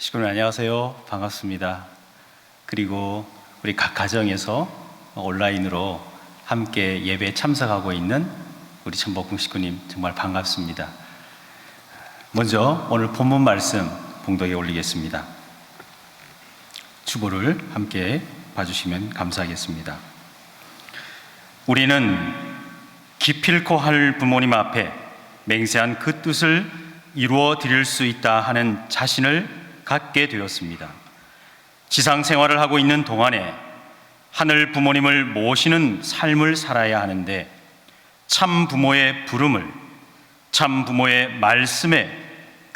식구들 안녕하세요. 반갑습니다. 그리고 우리 각 가정에서 온라인으로 함께 예배에 참석하고 있는 우리 천복궁 식구님 정말 반갑습니다. 먼저 오늘 본문 말씀 봉독에 올리겠습니다. 주보를 함께 봐주시면 감사하겠습니다. 우리는 기필코 할 부모님 앞에 맹세한 그 뜻을 이루어 드릴 수 있다 하는 자신을 갖게 되었습니다. 지상 생활을 하고 있는 동안에 하늘 부모님을 모시는 삶을 살아야 하는데 참 부모의 부름을, 참 부모의 말씀에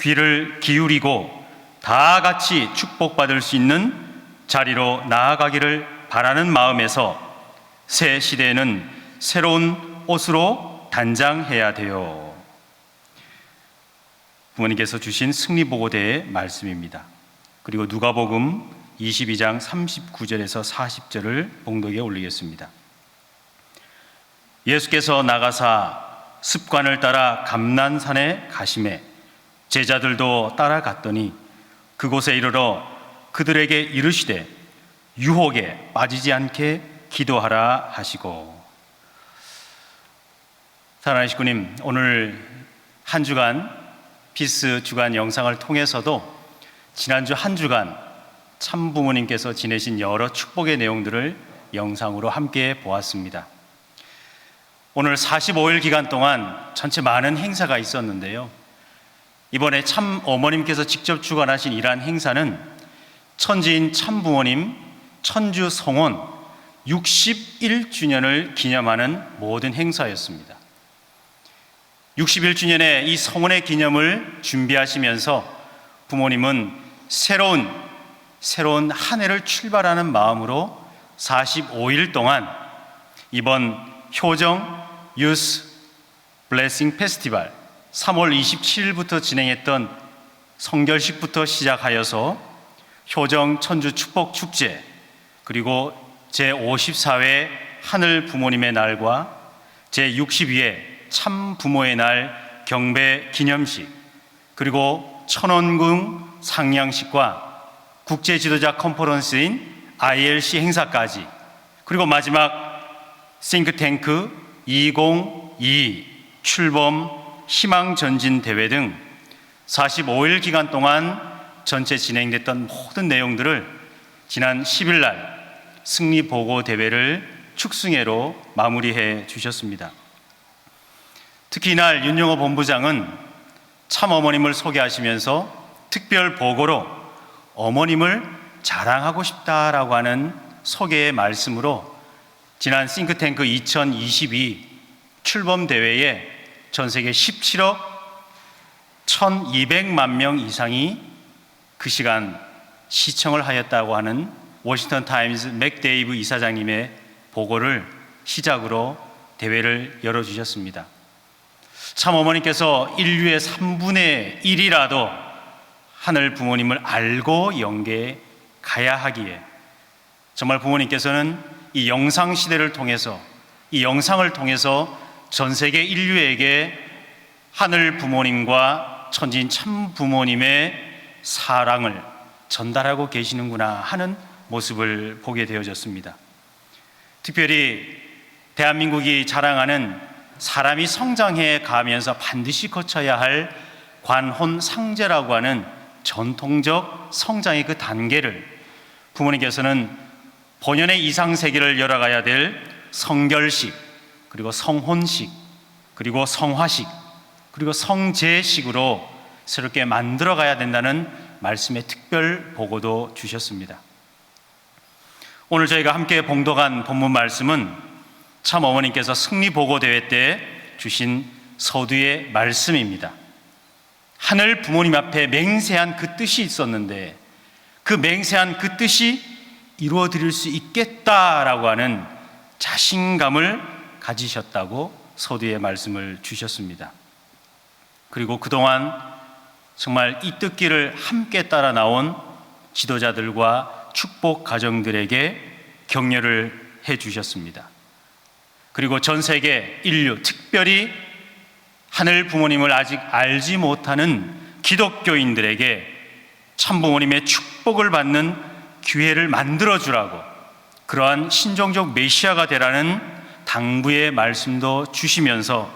귀를 기울이고 다 같이 축복받을 수 있는 자리로 나아가기를 바라는 마음에서 새 시대에는 새로운 옷으로 단장해야 돼요. 부모님께서 주신 승리보고대의 말씀입니다. 그리고 누가복음 22장 39절에서 40절을 봉독에 올리겠습니다. 예수께서 나가사 습관을 따라 감난산에 가시매 제자들도 따라갔더니 그곳에 이르러 그들에게 이르시되 유혹에 빠지지 않게 기도하라 하시고. 사랑하는 식구님, 오늘 한 주간 피스 주간 영상을 통해서도 지난주 한 주간 참 부모님께서 지내신 여러 축복의 내용들을 영상으로 함께 보았습니다. 오늘 45일 기간 동안 전체 많은 행사가 있었는데요, 이번에 참 어머님께서 직접 주관하신 이러한 행사는 천지인 참 부모님 천주 성원 61주년을 기념하는 모든 행사였습니다. 61주년의 이 성원의 기념을 준비하시면서 부모님은 새로운 한 해를 출발하는 마음으로 45일 동안 이번 효정 유스 블레싱 페스티벌 3월 27일부터 진행했던 성결식부터 시작하여서 효정 천주 축복 축제, 그리고 제54회 하늘 부모님의 날과 제62회 참 부모의 날 경배 기념식, 그리고 천원궁 상냥식과 국제 지도자 컨퍼런스인 ILC 행사까지, 그리고 마지막 싱크탱크 2022 출범 희망전진 대회 등 45일 기간 동안 전체 진행됐던 모든 내용들을 지난 10일 날 승리보고 대회를 축승회로 마무리해 주셨습니다. 특히 이날 윤영호 본부장은 참 어머님을 소개하시면서 특별 보고로 어머님을 자랑하고 싶다라고 하는 소개의 말씀으로 지난 싱크탱크 2022 출범 대회에 전 세계 17억 1200만 명 이상이 그 시간 시청을 하였다고 하는 워싱턴 타임즈 맥데이브 이사장님의 보고를 시작으로 대회를 열어주셨습니다. 참 어머니께서 인류의 3분의 1이라도 하늘 부모님을 알고 영계에 가야 하기에 정말 부모님께서는 이 영상 시대를 통해서, 이 영상을 통해서 전 세계 인류에게 하늘 부모님과 천지인 참 부모님의 사랑을 전달하고 계시는구나 하는 모습을 보게 되어졌습니다. 특별히 대한민국이 자랑하는 사람이 성장해 가면서 반드시 거쳐야 할 관혼상제라고 하는 전통적 성장의 그 단계를 부모님께서는 본연의 이상세계를 열어가야 될 성결식, 그리고 성혼식, 그리고 성화식, 그리고 성제식으로 새롭게 만들어가야 된다는 말씀의 특별 보고도 주셨습니다. 오늘 저희가 함께 봉독한 본문 말씀은 참 어머님께서 승리보고대회 때 주신 서두의 말씀입니다. 하늘 부모님 앞에 맹세한 그 뜻이 있었는데 그 맹세한 그 뜻이 이루어 드릴 수 있겠다라고 하는 자신감을 가지셨다고 서두의 말씀을 주셨습니다. 그리고 그동안 정말 이 뜻길을 함께 따라 나온 지도자들과 축복 가정들에게 격려를 해 주셨습니다. 그리고 전 세계 인류, 특별히 하늘 부모님을 아직 알지 못하는 기독교인들에게 참부모님의 축복을 받는 기회를 만들어주라고, 그러한 신종적 메시아가 되라는 당부의 말씀도 주시면서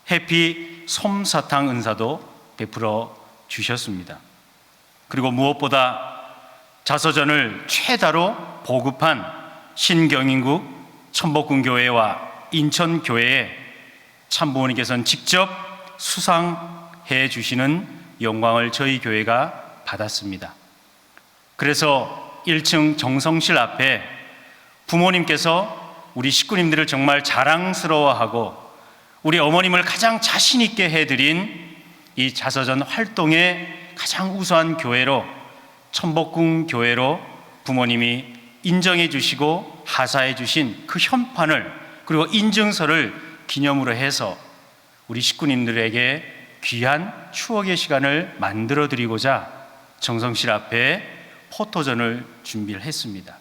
해피 솜사탕 은사도 베풀어 주셨습니다. 그리고 무엇보다 자서전을 최다로 보급한 신경인국 천복궁교회와 인천교회에 참부모님께서는 직접 수상해 주시는 영광을 저희 교회가 받았습니다. 그래서 1층 정성실 앞에 부모님께서 우리 식구님들을 정말 자랑스러워하고 우리 어머님을 가장 자신 있게 해드린 이 자서전 활동의 가장 우수한 교회로, 천복궁 교회로 부모님이 인정해 주시고 하사해 주신 그 현판을, 그리고 인증서를 기념으로 해서 우리 식구님들에게 귀한 추억의 시간을 만들어 드리고자 정성실 앞에 포토전을 준비를 했습니다.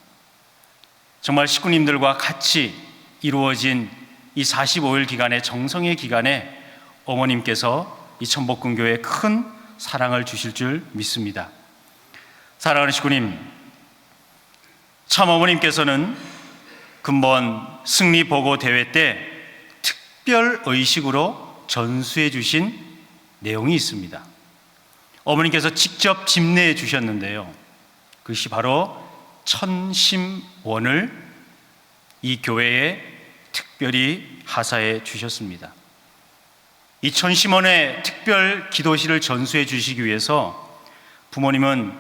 정말 식구님들과 같이 이루어진 이 45일 기간의 정성의 기간에 어머님께서 이 천복궁교회에 큰 사랑을 주실 줄 믿습니다. 사랑하는 식구님, 참 어머님께서는 근본 승리보고 대회 때 특별 의식으로 전수해 주신 내용이 있습니다. 어머님께서 직접 집례해 주셨는데요, 그것이 바로 천심원을 이 교회에 특별히 하사해 주셨습니다. 이 천심원의 특별 기도실을 전수해 주시기 위해서 부모님은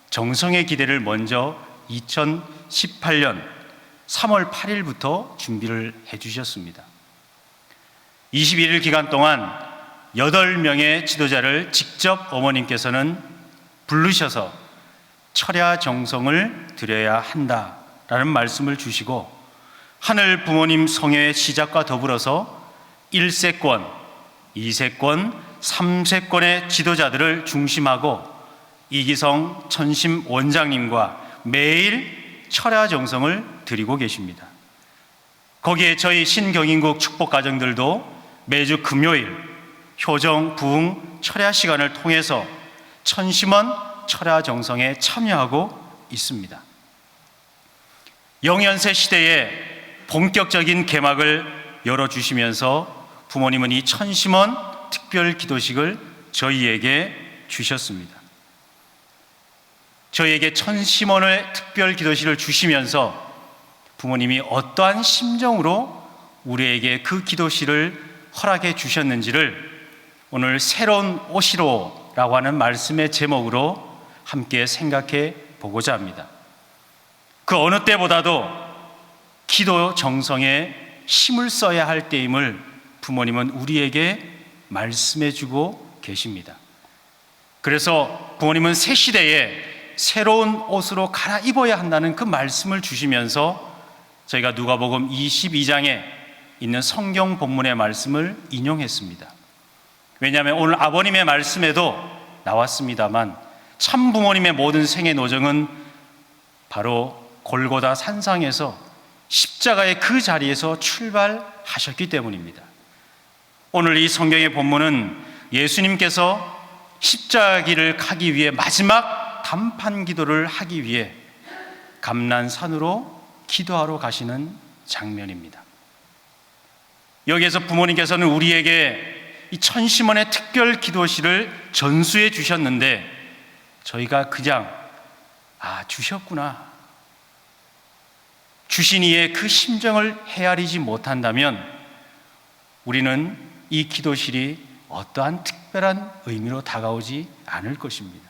정성의 기대를 먼저 2018년 3월 8일부터 준비를 해 주셨습니다. 21일 기간 동안 8명의 지도자를 직접 어머님께서는 부르셔서 철야 정성을 드려야 한다라는 말씀을 주시고, 하늘 부모님 성회의 시작과 더불어서 1세권, 2세권, 3세권의 지도자들을 중심하고 이기성 천심 원장님과 매일 철야 정성을 드리고 계십니다. 거기에 저희 신경인국 축복가정들도 매주 금요일 효정 부흥 철야 시간을 통해서 천심원 철야 정성에 참여하고 있습니다. 영연세 시대에 본격적인 개막을 열어주시면서 부모님은 이 천심원 특별 기도식을 저희에게 주셨습니다. 저희에게 천심원의 특별 기도식을 주시면서 부모님이 어떠한 심정으로 우리에게 그 기도식을 허락해 주셨는지를 오늘 새로운 오시로라고 하는 말씀의 제목으로 함께 생각해 보고자 합니다. 그 어느 때보다도 기도 정성에 힘을 써야 할 때임을 부모님은 우리에게 말씀해 주고 계십니다. 그래서 부모님은 새 시대에 새로운 옷으로 갈아입어야 한다는 그 말씀을 주시면서 저희가 누가복음 22장에 있는 성경 본문의 말씀을 인용했습니다. 왜냐하면 오늘 아버님의 말씀에도 나왔습니다만 참 부모님의 모든 생애 노정은 바로 골고다 산상에서 십자가의 그 자리에서 출발하셨기 때문입니다. 오늘 이 성경의 본문은 예수님께서 십자가길을 가기 위해 마지막 단판 기도를 하기 위해 감난산으로 기도하러 가시는 장면입니다. 여기에서 부모님께서는 우리에게 이 천심원의 특별 기도실을 전수해 주셨는데 저희가 그냥 주셨구나, 주신 이의 그 심정을 헤아리지 못한다면 우리는 이 기도실이 어떠한 특별한 의미로 다가오지 않을 것입니다.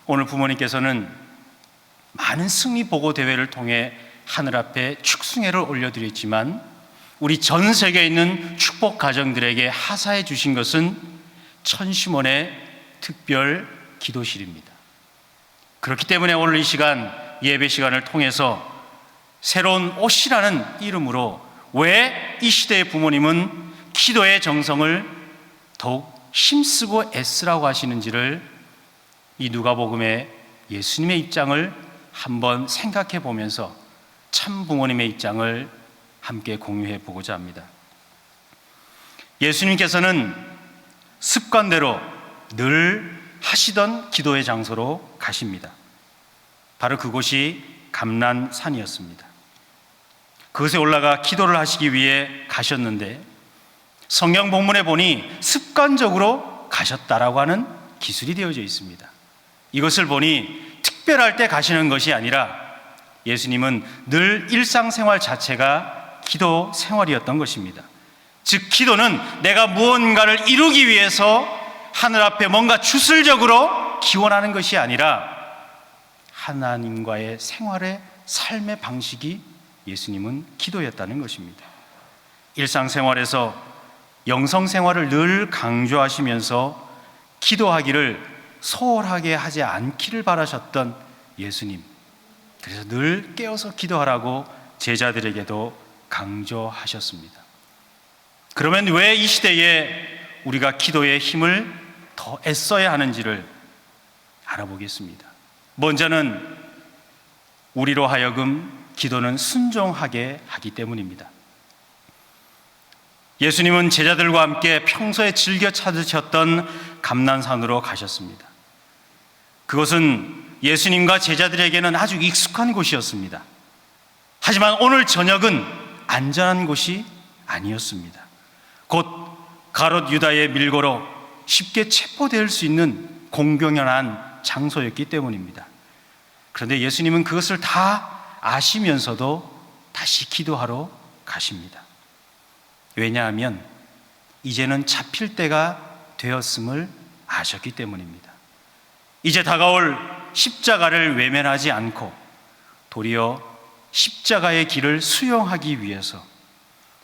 오늘 부모님께서는 많은 승리보고 대회를 통해 하늘 앞에 축승회를 올려드렸지만 우리 전 세계에 있는 축복 가정들에게 하사해 주신 것은 천심원의 특별 기도실입니다. 그렇기 때문에 오늘 이 시간, 예배 시간을 통해서 새로운 옷이라는 이름으로 왜 이 시대의 부모님은 기도의 정성을 더욱 힘쓰고 애쓰라고 하시는지를 이 누가복음의 예수님의 입장을 한번 생각해 보면서 참 부모님의 입장을 함께 공유해 보고자 합니다. 예수님께서는 습관대로 늘 하시던 기도의 장소로 가십니다. 바로 그곳이 감난산이었습니다. 그것에 올라가 기도를 하시기 위해 가셨는데 성경 본문에 보니 습관적으로 가셨다라고 하는 기술이 되어져 있습니다. 이것을 보니 특별할 때 가시는 것이 아니라 예수님은 늘 일상생활 자체가 기도 생활이었던 것입니다. 즉 기도는 내가 무언가를 이루기 위해서 하늘 앞에 뭔가 주술적으로 기원하는 것이 아니라 하나님과의 생활의 삶의 방식이 예수님은 기도였다는 것입니다. 일상생활에서 영성생활을 늘 강조하시면서 기도하기를 소홀하게 하지 않기를 바라셨던 예수님, 그래서 늘 깨어서 기도하라고 제자들에게도 강조하셨습니다. 그러면 왜 이 시대에 우리가 기도의 힘을 더 애써야 하는지를 알아보겠습니다. 먼저는 우리로 하여금 기도는 순종하게 하기 때문입니다. 예수님은 제자들과 함께 평소에 즐겨 찾으셨던 감난산으로 가셨습니다. 그것은 예수님과 제자들에게는 아주 익숙한 곳이었습니다. 하지만 오늘 저녁은 안전한 곳이 아니었습니다. 곧 가롯 유다의 밀고로 쉽게 체포될 수 있는 공공연한 장소였기 때문입니다. 그런데 예수님은 그것을 다 아시면서도 다시 기도하러 가십니다. 왜냐하면 이제는 잡힐 때가 되었음을 아셨기 때문입니다. 이제 다가올 십자가를 외면하지 않고 도리어 십자가의 길을 수용하기 위해서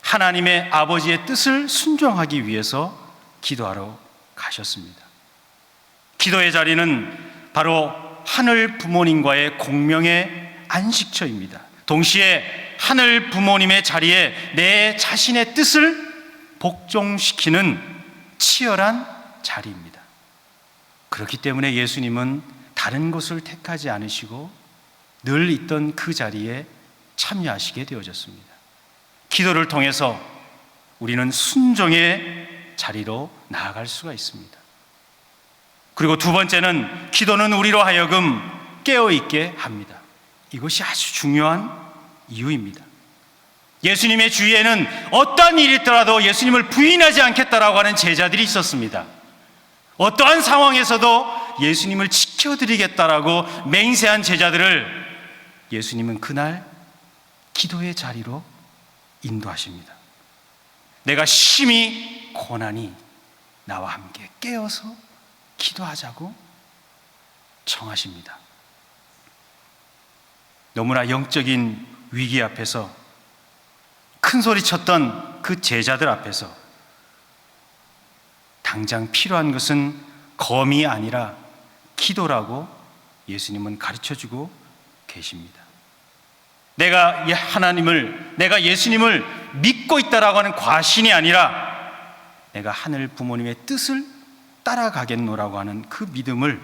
하나님의 아버지의 뜻을 순종하기 위해서 기도하러 가셨습니다. 기도의 자리는 바로 하늘 부모님과의 공명의 안식처입니다. 동시에 하늘 부모님의 자리에 내 자신의 뜻을 복종시키는 치열한 자리입니다. 그렇기 때문에 예수님은 다른 곳을 택하지 않으시고 늘 있던 그 자리에 참여하시게 되어졌습니다. 기도를 통해서 우리는 순종의 자리로 나아갈 수가 있습니다. 그리고 두 번째는 기도는 우리로 하여금 깨어있게 합니다. 이것이 아주 중요한 이유입니다. 예수님의 주위에는 어떠한 일이 있더라도 예수님을 부인하지 않겠다라고 하는 제자들이 있었습니다. 어떠한 상황에서도 예수님을 지켜드리겠다라고 맹세한 제자들을 예수님은 그날 기도의 자리로 인도하십니다. 내가 심히 고난이 나와 함께 깨어서 기도하자고 청하십니다. 너무나 영적인 위기 앞에서 큰 소리 쳤던 그 제자들 앞에서 당장 필요한 것은 검이 아니라 기도라고 예수님은 가르쳐주고 계십니다. 내가 예수님을 믿고 있다라고 하는 과신이 아니라 내가 하늘 부모님의 뜻을 따라가겠노라고 하는 그 믿음을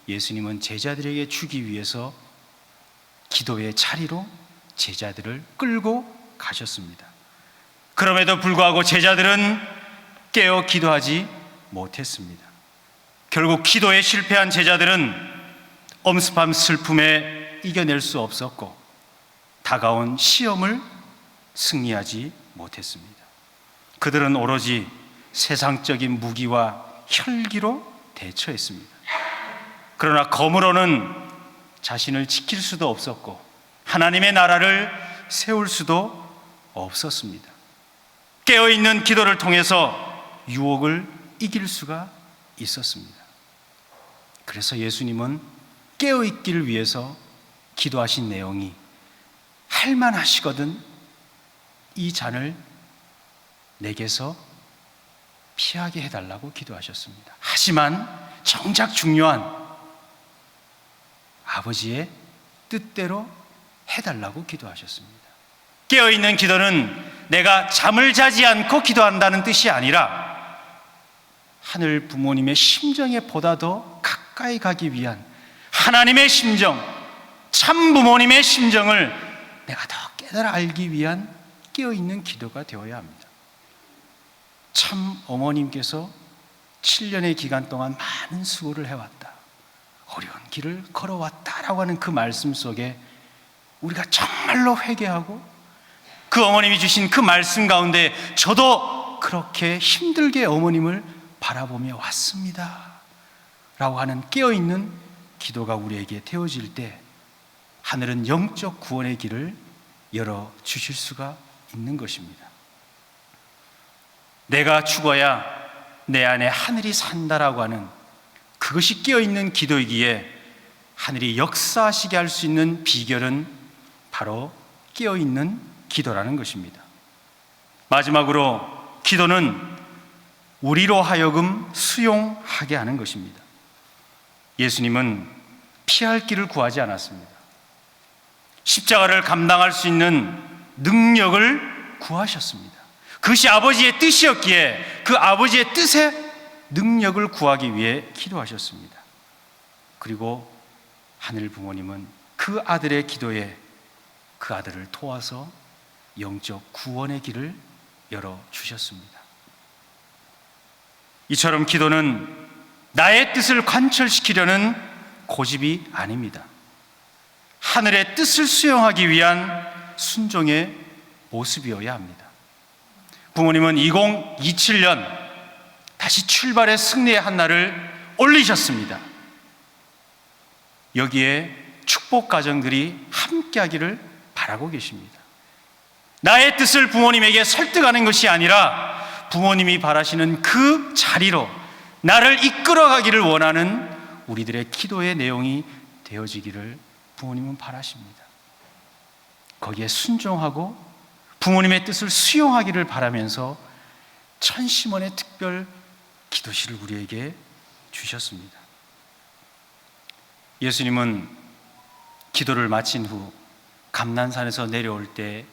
예수님은 제자들에게 주기 위해서 기도의 자리로 제자들을 끌고 가셨습니다. 그럼에도 불구하고 제자들은 깨어 기도하지 못했습니다. 결국 기도에 실패한 제자들은 엄습한 슬픔에 이겨낼 수 없었고 다가온 시험을 승리하지 못했습니다. 그들은 오로지 세상적인 무기와 혈기로 대처했습니다. 그러나 검으로는 자신을 지킬 수도 없었고 하나님의 나라를 세울 수도 없었습니다. 깨어있는 기도를 통해서 유혹을 이길 수가 있었습니다. 그래서 예수님은 깨어있기를 위해서 기도하신 내용이 할만하시거든 이 잔을 내게서 피하게 해달라고 기도하셨습니다. 하지만 정작 중요한 아버지의 뜻대로 해달라고 기도하셨습니다. 깨어있는 기도는 내가 잠을 자지 않고 기도한다는 뜻이 아니라 하늘 부모님의 심정에 보다 더 가까이 가기 위한 하나님의 심정, 참 부모님의 심정을 내가 더 깨달아 알기 위한 깨어있는 기도가 되어야 합니다. 참 어머님께서 7년의 기간 동안 많은 수고를 해왔다, 어려운 길을 걸어왔다라고 하는 그 말씀 속에 우리가 정말로 회개하고 그 어머님이 주신 그 말씀 가운데 저도 그렇게 힘들게 어머님을 바라보며 왔습니다 라고 하는 깨어있는 기도가 우리에게 되어질 때 하늘은 영적 구원의 길을 열어주실 수가 있는 것입니다. 내가 죽어야 내 안에 하늘이 산다라고 하는 그것이 깨어있는 기도이기에 하늘이 역사하시게 할 수 있는 비결은 바로 깨어있는 기도라는 것입니다. 마지막으로 기도는 우리로 하여금 수용하게 하는 것입니다. 예수님은 피할 길을 구하지 않았습니다. 십자가를 감당할 수 있는 능력을 구하셨습니다. 그것이 아버지의 뜻이었기에 그 아버지의 뜻의 능력을 구하기 위해 기도하셨습니다. 그리고 하늘 부모님은 그 아들의 기도에 그 아들을 도와서 영적 구원의 길을 열어주셨습니다. 이처럼 기도는 나의 뜻을 관철시키려는 고집이 아닙니다. 하늘의 뜻을 수용하기 위한 순종의 모습이어야 합니다. 부모님은 2027년 다시 출발의 승리의 한날을 올리셨습니다. 여기에 축복 가정들이 함께하기를 바라고 계십니다. 나의 뜻을 부모님에게 설득하는 것이 아니라 부모님이 바라시는 그 자리로 나를 이끌어가기를 원하는 우리들의 기도의 내용이 되어지기를 부모님은 바라십니다. 거기에 순종하고 부모님의 뜻을 수용하기를 바라면서 천심원의 특별 기도실을 우리에게 주셨습니다. 예수님은 기도를 마친 후 감난산에서 내려올 때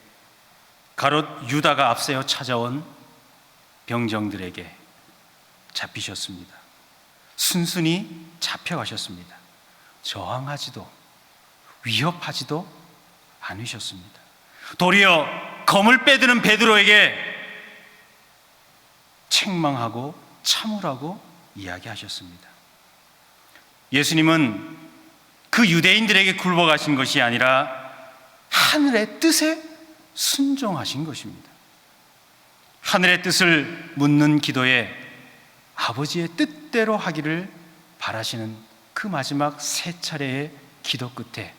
가롯 유다가 앞세워 찾아온 병정들에게 잡히셨습니다. 순순히 잡혀가셨습니다. 저항하지도 위협하지도 않으셨습니다. 도리어 검을 빼드는 베드로에게 책망하고 참으라고 이야기하셨습니다. 예수님은 그 유대인들에게 굴복하신 것이 아니라 하늘의 뜻에 순종하신 것입니다. 하늘의 뜻을 묻는 기도에 아버지의 뜻대로 하기를 바라시는 그 마지막 세 차례의 기도 끝에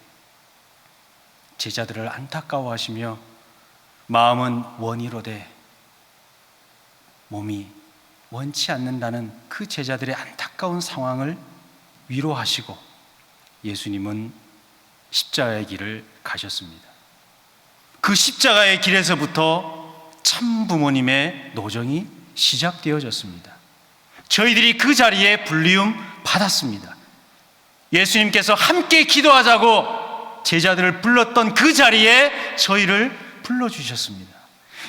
제자들을 안타까워하시며 마음은 원이로되 몸이 원치 않는다는 그 제자들의 안타까운 상황을 위로하시고 예수님은 십자가의 길을 가셨습니다. 그 십자가의 길에서부터 참 부모님의 노정이 시작되어졌습니다. 저희들이 그 자리에 불리움 받았습니다. 예수님께서 함께 기도하자고 제자들을 불렀던 그 자리에 저희를 불러주셨습니다.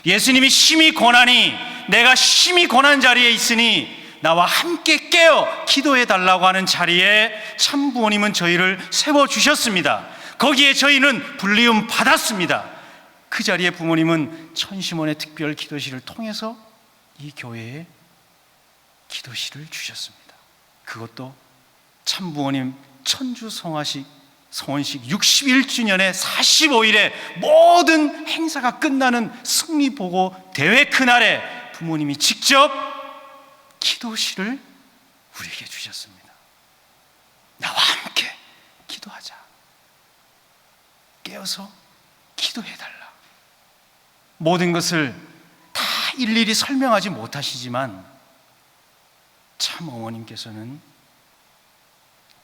예수님이 심히 고난이 내가 심히 고난 자리에 있으니 나와 함께 깨어 기도해 달라고 하는 자리에 참 부모님은 저희를 세워주셨습니다. 거기에 저희는 불리움 받았습니다. 그 자리에 부모님은 천심원의 특별 기도실을 통해서 이 교회에 기도실을 주셨습니다. 그것도 참 부모님 천주 성화식 성원식 61주년의 45일에 모든 행사가 끝나는 승리보고 대회 그날에 부모님이 직접 기도실을 우리에게 주셨습니다. 나와 함께 기도하자. 깨어서 기도해달라. 모든 것을 다 일일이 설명하지 못하시지만 참 어머님께서는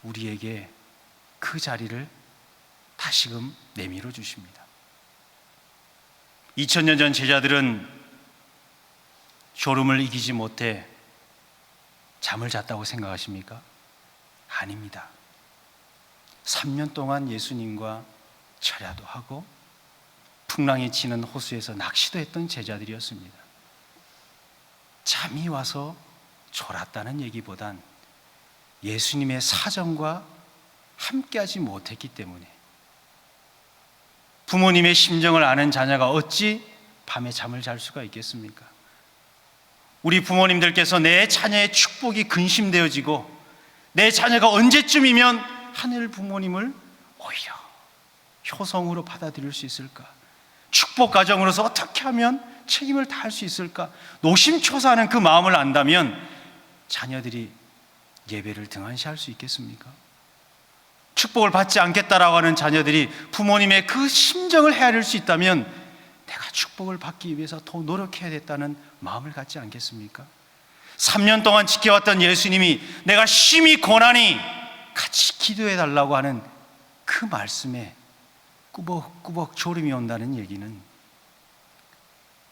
우리에게 그 자리를 다시금 내밀어 주십니다. 2000년 전 제자들은 졸음을 이기지 못해 잠을 잤다고 생각하십니까? 아닙니다. 3년 동안 예수님과 철야도 하고 풍랑이 치는 호수에서 낚시도 했던 제자들이었습니다. 잠이 와서 졸았다는 얘기보단 예수님의 사정과 함께하지 못했기 때문에 부모님의 심정을 아는 자녀가 어찌 밤에 잠을 잘 수가 있겠습니까? 우리 부모님들께서 내 자녀의 축복이 근심되어지고 내 자녀가 언제쯤이면 하늘 부모님을 오히려 효성으로 받아들일 수 있을까? 축복 가정으로서 어떻게 하면 책임을 다할 수 있을까? 노심초사하는 그 마음을 안다면 자녀들이 예배를 등한시할 수 있겠습니까? 축복을 받지 않겠다라고 하는 자녀들이 부모님의 그 심정을 헤아릴 수 있다면 내가 축복을 받기 위해서 더 노력해야겠다는 마음을 갖지 않겠습니까? 3년 동안 지켜왔던 예수님이 내가 심히 고난이 같이 기도해 달라고 하는 그 말씀에 꾸벅꾸벅 졸음이 온다는 얘기는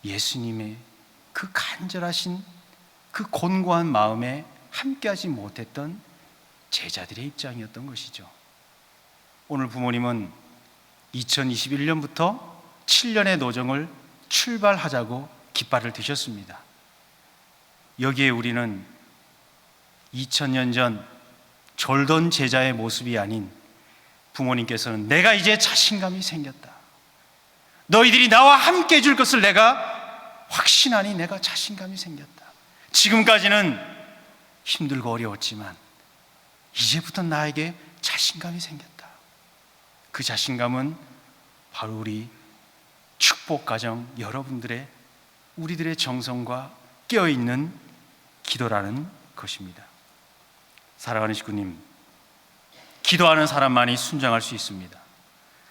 예수님의 그 간절하신 그 곤고한 마음에 함께하지 못했던 제자들의 입장이었던 것이죠. 오늘 부모님은 2021년부터 7년의 노정을 출발하자고 깃발을 드셨습니다. 여기에 우리는 2000년 전 졸던 제자의 모습이 아닌 부모님께서는 내가 이제 자신감이 생겼다. 너희들이 나와 함께 해줄 것을 내가 확신하니 내가 자신감이 생겼다. 지금까지는 힘들고 어려웠지만 이제부터 나에게 자신감이 생겼다. 그 자신감은 바로 우리 축복가정 여러분들의 우리들의 정성과 깨어있는 기도라는 것입니다. 사랑하는 식구님, 기도하는 사람만이 순종할 수 있습니다.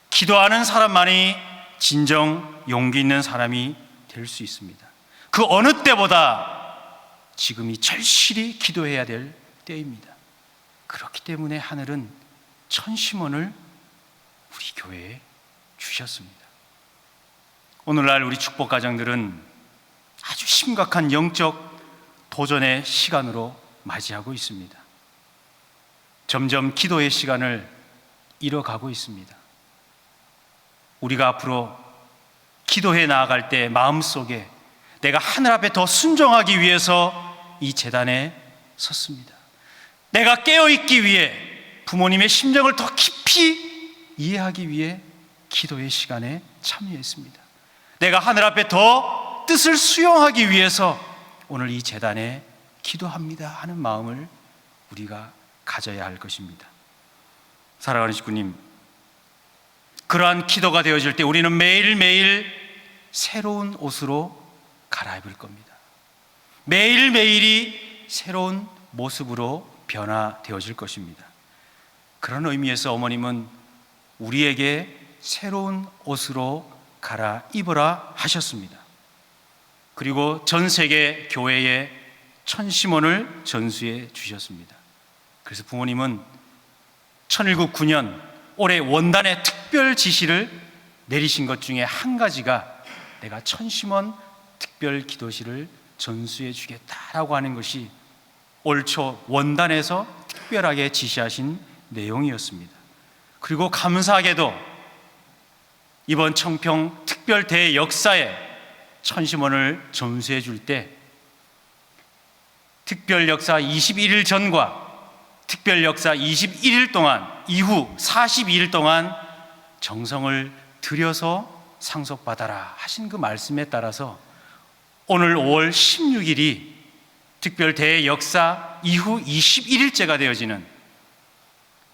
기도하는 사람만이 진정 용기 있는 사람이 될 수 있습니다. 그 어느 때보다 지금이 절실히 기도해야 될 때입니다. 그렇기 때문에 하늘은 천심원을 우리 교회에 주셨습니다. 오늘날 우리 축복가정들은 아주 심각한 영적 도전의 시간으로 맞이하고 있습니다. 점점 기도의 시간을 잃어가고 있습니다. 우리가 앞으로 기도해 나아갈 때 마음속에 내가 하늘 앞에 더 순종하기 위해서 이 제단에 섰습니다. 내가 깨어있기 위해 부모님의 심정을 더 깊이 이해하기 위해 기도의 시간에 참여했습니다. 내가 하늘 앞에 더 뜻을 수용하기 위해서 오늘 이 제단에 기도합니다 하는 마음을 우리가 가져야 할 것입니다. 사랑하는 식구님, 그러한 기도가 되어질 때 우리는 매일매일 새로운 옷으로 갈아입을 겁니다. 매일매일이 새로운 모습으로 변화되어질 것입니다. 그런 의미에서 어머님은 우리에게 새로운 옷으로 갈아입으라 하셨습니다. 그리고 전 세계 교회에 천심원을 전수해 주셨습니다. 그래서 부모님은 1109년 올해 원단의 특별 지시를 내리신 것 중에 한 가지가 내가 천심원 특별 기도실을 전수해 주겠다라고 하는 것이 올 초 원단에서 특별하게 지시하신 내용이었습니다. 그리고 감사하게도 이번 청평 특별 대역사에 천심원을 전수해 줄 때 특별 역사 21일 전과 특별 역사 21일 동안 이후 42일 동안 정성을 들여서 상속받아라 하신 그 말씀에 따라서 오늘 5월 16일이 특별 대역사 이후 21일째가 되어지는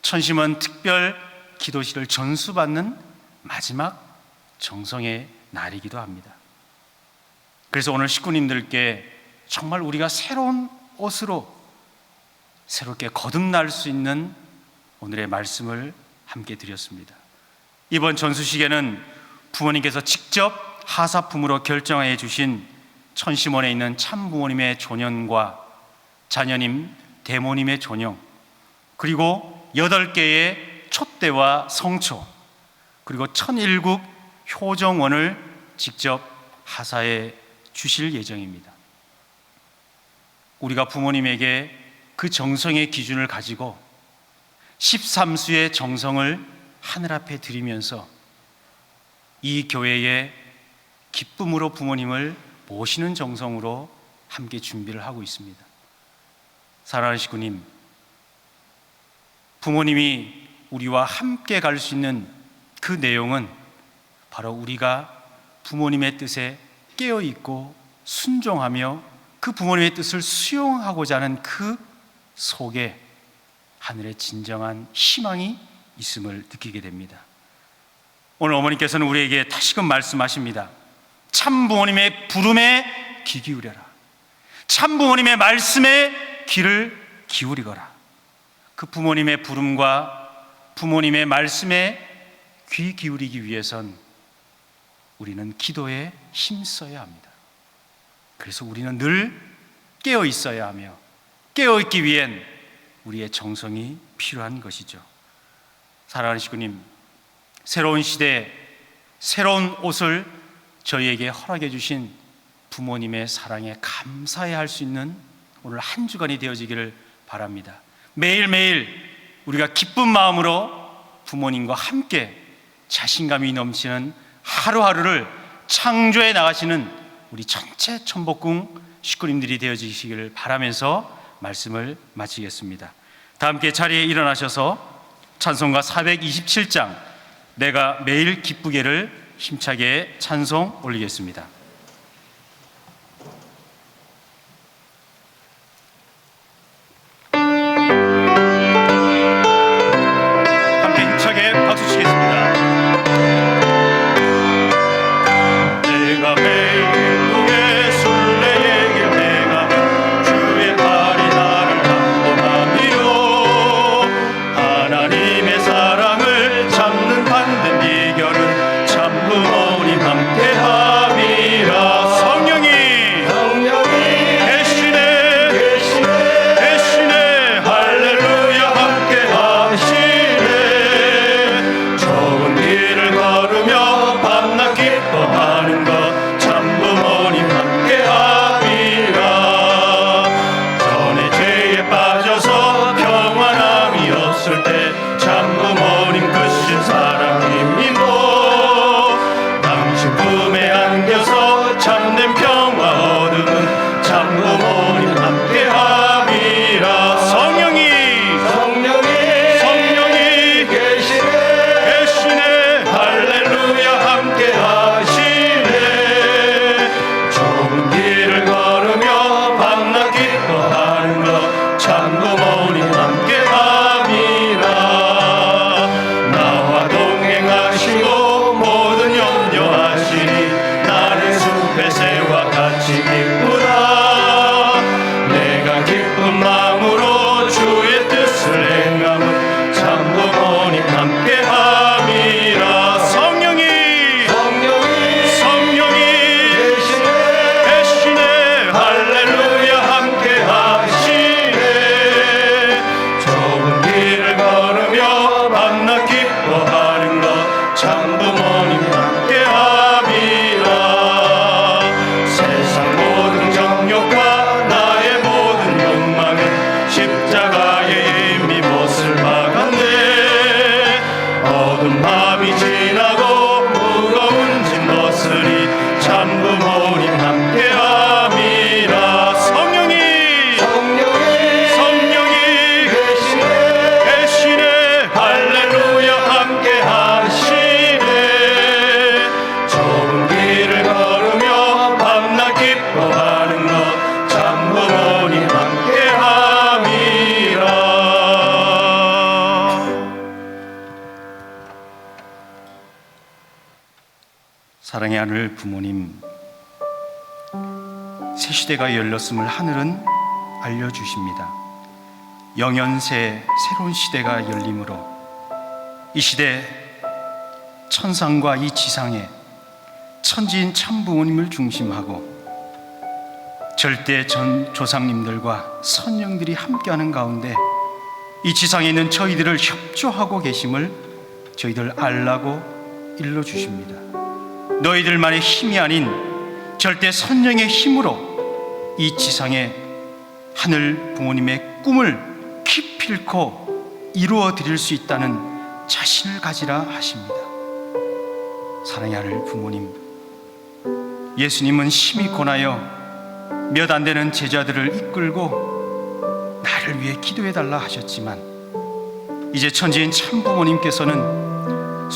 천심원 특별 기도실을 전수받는 마지막 정성의 날이기도 합니다. 그래서 오늘 식구님들께 정말 우리가 새로운 옷으로 새롭게 거듭날 수 있는 오늘의 말씀을 함께 드렸습니다. 이번 전수식에는 부모님께서 직접 하사품으로 결정해 주신 천심원에 있는 참부모님의 존연과 자녀님, 대모님의 존영, 그리고 8개의 촛대와 성초, 그리고 1001국 효정원을 직접 하사해 주실 예정입니다. 우리가 부모님에게 그 정성의 기준을 가지고 13수의 정성을 하늘 앞에 드리면서 이 교회의 기쁨으로 부모님을 모시는 정성으로 함께 준비를 하고 있습니다. 사랑하는 식구님, 부모님이 우리와 함께 갈 수 있는 그 내용은 바로 우리가 부모님의 뜻에 깨어있고 순종하며 그 그 부모님의 뜻을 수용하고자 하는 그 속에 하늘의 진정한 희망이 있음을 느끼게 됩니다. 오늘 어머니께서는 우리에게 다시금 말씀하십니다. 참 부모님의 부름에 귀 기울여라. 참 부모님의 말씀에 귀를 기울이거라. 그 부모님의 부름과 부모님의 말씀에 귀 기울이기 위해선 우리는 기도에 힘써야 합니다. 그래서 우리는 늘 깨어 있어야 하며, 깨어 있기 위hen 우리의 정성이 필요한 것이죠. 사랑하는 식구님, 새로운 시대, 새로운 옷을 저희에게 허락해 주신 부모님의 사랑에 감사해야 할 수 있는 오늘 한 주간이 되어지기를 바랍니다. 매일매일 우리가 기쁜 마음으로 부모님과 함께 자신감이 넘치는 하루하루를 창조해 나가시는 우리 전체 천복궁 식구님들이 되어지시기를 바라면서 말씀을 마치겠습니다. 다 함께 자리에 일어나셔서 찬송가 427장 내가 매일 기쁘게를 힘차게 찬송 올리겠습니다. 함께 힘차게 박수 치겠습니다. 내가 매일 기쁘게 술래의 길 내가며 주의 팔이 나를 감동하며 하나님의 사랑을 잡는 반든 비결은 참 부모님 함께함이라. 성령이 대신에 할렐루야 함께하시네. 좋은 길을 걸으며 밤낮 기뻐하는 것 참 부모님 함께함이라. 전에 죄에 빠져서 평안함이 없을 때 참 부모님 크신 사랑 힘입어. 당신 품에 안겨서 참된 평화 얻음은 참 부모님 함께함이라. 성령이 계시네 할렐루야 함께하시네. 좋은 길을 걸으며 밤낮 기뻐하는 것 참 부모님 함께함이라. 나와 동행하시고 모든 염려하시니 나는 숲의 새와 같이 기쁘다. 내가 기쁜 마음으로 주의 뜻을 행함은 참 부모님 함께함이라. 성령이 대신에 할렐루야 함께하시네. 좋은 길을 걸으며 밤낮 기뻐하는 것 참 부모님 함께함이라. 세상 모든 정욕과 나의 모든 욕망은 십자가에 이미 못을 박았네. 어두운 밤이 지나고 무거운 짐 벗으리 참 부모님 함께함이라. 성령이 계시네 할렐루야 함께하시네. 좋은 길을 걸으며 밤낮 기뻐하는 것 참 부모님 함께함이라. 사랑의 하늘 부모님, 새 시대가 열렸음을 하늘은 알려주십니다. 영연새 새로운 시대가 열림으로 이 시대 천상과 이 지상에 천지인 참 부모님을 중심하고 절대 전 조상님들과 선영들이 함께하는 가운데 이 지상에 있는 저희들을 협조하고 계심을 저희들 알라고 일러주십니다. 너희들만의 힘이 아닌 절대 선영의 힘으로 이 지상에 하늘 부모님의 꿈을 기필코 이루어 드릴 수 있다는 자신을 가지라 하십니다. 사랑의 하늘 부모님, 예수님은 심히 고나여 몇 안 되는 제자들을 이끌고 나를 위해 기도해 달라 하셨지만 이제 천지인 참 부모님께서는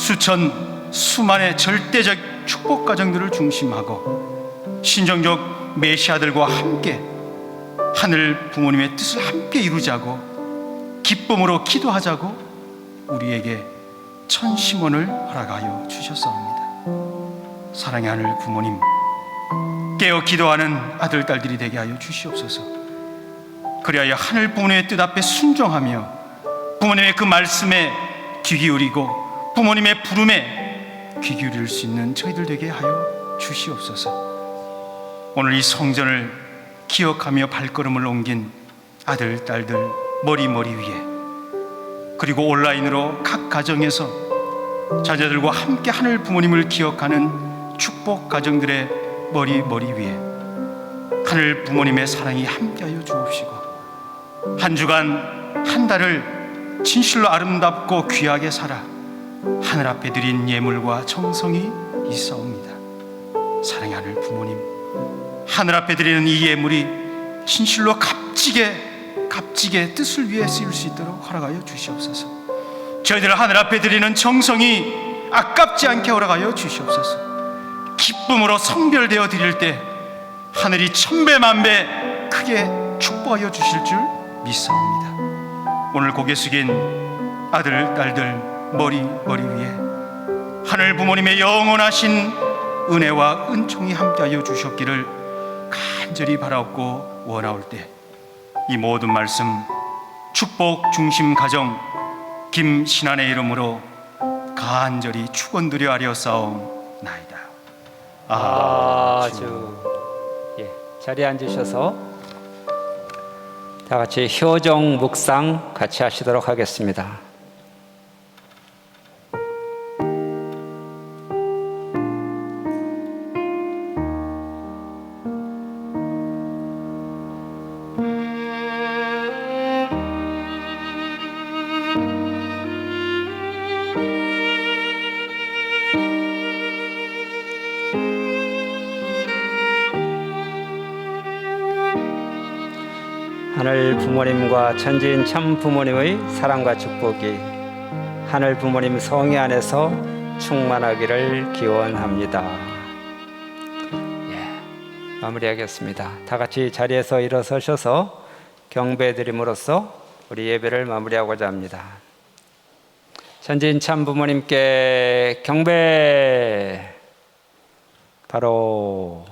수만의 절대적 축복 가정들을 중심하고 신정적 메시아들과 함께 하늘 부모님의 뜻을 함께 이루자고 기쁨으로 기도하자고 우리에게 천심원을 허락하여 주셨사옵니다. 사랑의 하늘 부모님, 깨어 기도하는 아들, 딸들이 되게 하여 주시옵소서. 그리하여 하늘 부모님의 뜻 앞에 순종하며 부모님의 그 말씀에 귀 기울이고 부모님의 부름에 귀 기울일 수 있는 저희들 되게 하여 주시옵소서. 오늘 이 성전을 기억하며 발걸음을 옮긴 아들, 딸들 머리 위에, 그리고 온라인으로 각 가정에서 자녀들과 함께 하늘 부모님을 기억하는 축복 가정들의 머리 위에 하늘 부모님의 사랑이 함께하여 주옵시고, 한 주간 한 달을 진실로 아름답고 귀하게 살아 하늘 앞에 드린 예물과 정성이 있사옵니다. 사랑의 하늘 부모님, 하늘 앞에 드리는 이 예물이 진실로 값지게 뜻을 위해 쓰일 수 있도록 허락하여 주시옵소서. 저희들 하늘 앞에 드리는 정성이 아깝지 않게 허락하여 주시옵소서. 기쁨으로 성별되어 드릴 때 하늘이 천배 만배 크게 축복하여 주실 줄 믿사옵니다. 오늘 고개 숙인 아들, 딸들 머리 위에 하늘 부모님의 영원하신 은혜와 은총이 함께하여 주셨기를 간절히 바라옵고 원하올 때 이 모든 말씀 축복 중심 가정 김신안의 이름으로 간절히 축원드려 아뢰었사옵나이다. 아주. 예, 자리에 앉으셔서 다 같이 효정 묵상 같이 하시도록 하겠습니다. 하늘 부모님과 천지인 참 부모님의 사랑과 축복이 하늘 부모님 성의 안에서 충만하기를 기원합니다. 예, 마무리하겠습니다. 다 같이 자리에서 일어서셔서 경배드림으로써 우리 예배를 마무리하고자 합니다. 천지인 참 부모님께 경배. 바로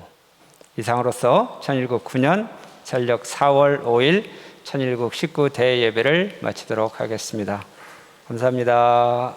이상으로서 1109년 전력 4월 5일 천일국 19대 예배를 마치도록 하겠습니다. 감사합니다.